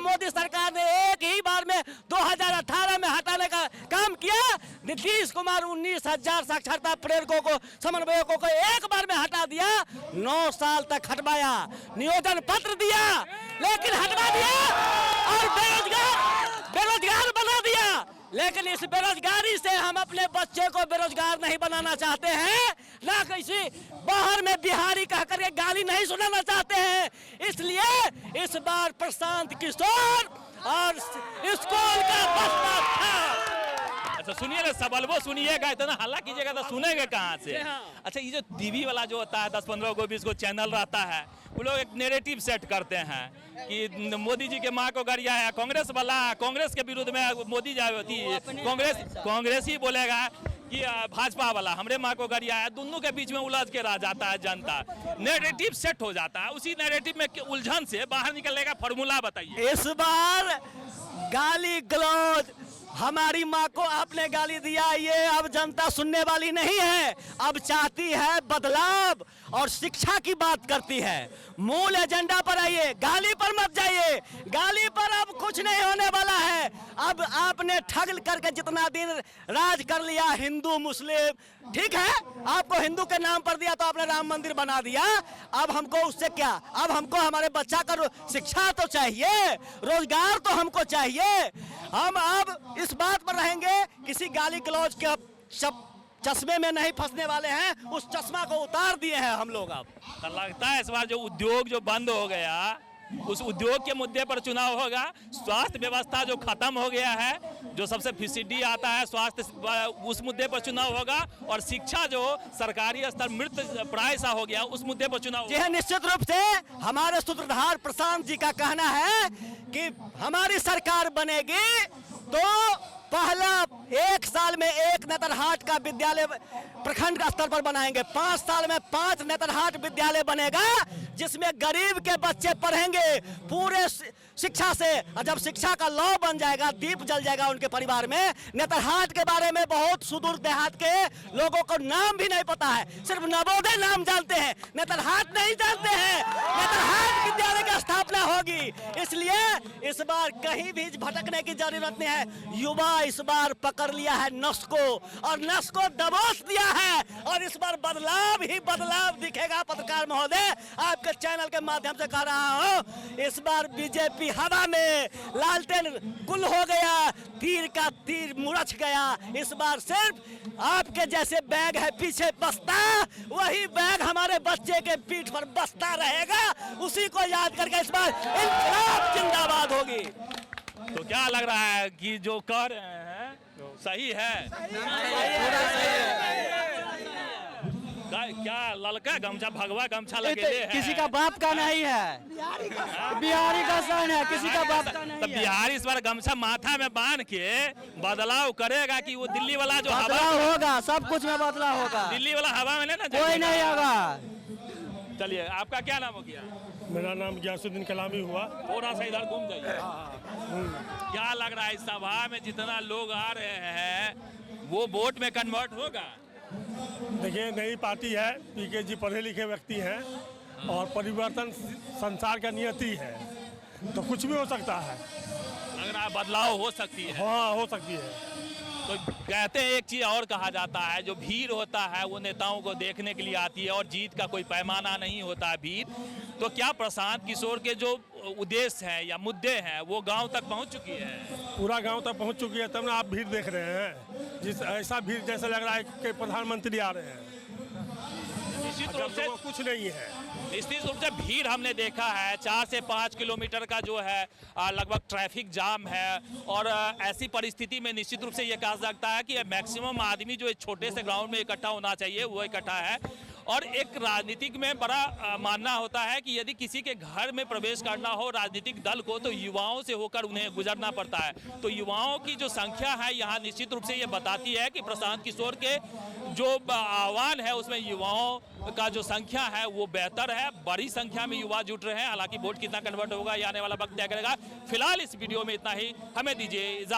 मोदी सरकार ने एक ही बार में 2018 में हटाने का काम किया। नीतीश कुमार 19,000 साक्षरता प्रेरकों को, समन्वयकों को एक बार में हटा दिया। 9 साल तक हटवाया, नियोजन पत्र दिया, लेकिन हटवा दिया और बेरोजगार बना दिया। लेकिन इस बेरोजगारी से हम अपने बच्चे को बेरोजगार नहीं बनाना चाहते हैं, ना किसी बाहर में बिहारी कह करके गाली नहीं सुनाना चाहते हैं। इसलिए इस बार प्रशांत किशोर और स्कूल का बस्ता था। अच्छा सुनिए ना, सवाल वो सुनिएगा, इतना हल्ला कीजिएगा तो सुनेंगे कहाँ से। अच्छा ये जो टीवी वाला जो होता है 10-15 को 20 को चैनल रहता है, वो लोग एक नैरेटिव सेट करते हैं कि मोदी जी के माँ को गरिया है, कांग्रेस वाला कांग्रेस के विरुद्ध में मोदी जाती कांग्रेस ही बोलेगा कि भाजपा वाला हमरे माँ को गरिया है। दोनों के बीच में उलझ के रह जाता है जनता, नैरेटिव सेट हो जाता है। उसी नैरेटिव में उलझन से बाहर निकलने का फॉर्मूला बताइए। इस बार गाली गलौज, हमारी माँ को आपने गाली दिया, ये अब जनता सुनने वाली नहीं है। अब चाहती है बदलाव और शिक्षा की बात करती है। मूल एजेंडा पर आइए, गाली पर मत जाइए। गाली पर अब कुछ नहीं होने वाला है। अब आपने ठग करके जितना दिन राज कर लिया, हिंदू मुस्लिम, ठीक है, आपको हिंदू के नाम पर दिया तो आपने राम मंदिर बना दिया। अब हमको उससे क्या, अब हमको हमारे बच्चा का शिक्षा तो चाहिए, रोजगार तो हमको चाहिए। हम अब इस बात पर रहेंगे, किसी गाली गलौज के चश्मे में नहीं फंसने वाले हैं। उस चश्मा को उतार दिए हैं हम लोग। अब तो लगता है इस बार जो उद्योग जो बंद हो गया, उस उद्योग के मुद्दे पर चुनाव होगा। स्वास्थ्य व्यवस्था जो खत्म हो गया है, जो सबसे फीसदी आता है स्वास्थ्य, उस मुद्दे पर चुनाव होगा। और शिक्षा जो सरकारी स्तर मृत प्राय सा हो गया, उस मुद्दे पर चुनाव जी हाँ, निश्चित रूप से हमारे सूत्रधार प्रशांत जी का कहना है कि हमारी सरकार बनेगी तो पहला 1 साल में 1 नेतरहाट का विद्यालय प्रखंड स्तर पर बनाएंगे। 5 साल में 5 नेतरहाट विद्यालय बनेगा, जिसमें गरीब के बच्चे पढ़ेंगे पूरे शिक्षा से। और जब शिक्षा का लॉ बन जाएगा, दीप जल जाएगा उनके परिवार में। नेतरहाट के बारे में बहुत सुदूर देहात के लोगों को नाम भी नहीं पता है, सिर्फ नवोदय नाम जानते हैं, नेतरहाट नहीं जानते हैं। नेतरहाट विद्यालय की स्थापना होगी। इसलिए इस बार कहीं भी भटकने की जरूरत नहीं है। युवा इस बार पकड़ लिया है नस को, और नस को दबोच दिया है। और इस बार बदलाव ही बदलाव दिखेगा। पत्रकार महोदय, आपके चैनल के माध्यम से कह रहा हूं, इस बार बीजेपी हवा में, लालटेन गुल हो गया, तीर का तीर मुरझ गया। इस बार सिर्फ आपके जैसे बैग है पीछे बस्ता, वही बैग हमारे बच्चे के पीठ पर बस्ता रहेगा। उसी को याद करके इस बार इंकलाब जिंदाबाद होगी। तो क्या लग रहा है कि जो कह रहे हैं सही है? क्या ललका गमछा, भगवा गमछा लगे है? किसी का बाप का नहीं है, बिहारी का सन है, किसी का बाप का नहीं है। तो बिहारी इस बार गमछा माथा में बांध के बदलाव करेगा कि वो दिल्ली वाला जो बदलाव होगा, सब कुछ में बदलाव होगा। दिल्ली वाला हवा में ना कोई नहीं होगा। चलिए, आपका क्या नाम हो गया? मेरा नाम गियासुद्दीन कलामी हुआ। थोड़ा सा इधर घूम जाइए। क्या लग रहा है, इस सभा में जितना लोग आ रहे हैं वो वोट में कन्वर्ट होगा? देखिए, नई पार्टी है, पीके जी पढ़े लिखे व्यक्ति हैं और परिवर्तन संसार का नियति है, तो कुछ भी हो सकता है। लग रहा है बदलाव हो सकती है। हाँ, हो सकती है। तो कहते हैं एक चीज और कहा जाता है, जो भीड़ होता है वो नेताओं को देखने के लिए आती है और जीत का कोई पैमाना नहीं होता है भीड़। तो क्या प्रशांत किशोर के जो उद्देश्य है या मुद्दे हैं वो गांव तक पहुंच चुकी है? पूरा गांव तक पहुंच चुकी है, तब ना आप भीड़ देख रहे हैं। जिस ऐसा भीड़ जैसे लग रहा है कि प्रधानमंत्री आ रहे हैं। निश्चित रूप से कुछ नहीं है। निश्चित रूप से भीड़ हमने देखा है, 4 से 5 किलोमीटर का जो है लगभग ट्रैफिक जाम है। और ऐसी परिस्थिति में निश्चित रूप से ये कहा सकता है कि मैक्सिमम आदमी जो एक छोटे से ग्राउंड में इकट्ठा होना चाहिए वो इकट्ठा है। और एक राजनीतिक में बड़ा मानना होता है कि यदि किसी के घर में प्रवेश करना हो राजनीतिक दल को, तो युवाओं से होकर उन्हें गुजरना पड़ता है। तो युवाओं की जो संख्या है यहाँ निश्चित रूप से ये बताती है कि प्रशांत किशोर के जो आह्वान है उसमें युवाओं का जो संख्या है वो बेहतर है। बड़ी संख्या में युवा जुट रहे हैं। हालांकि वोट कितना कन्वर्ट होगा ये आने वाला वक्त तय करेगा। फिलहाल इस वीडियो में इतना ही, हमें दीजिए इजाजत।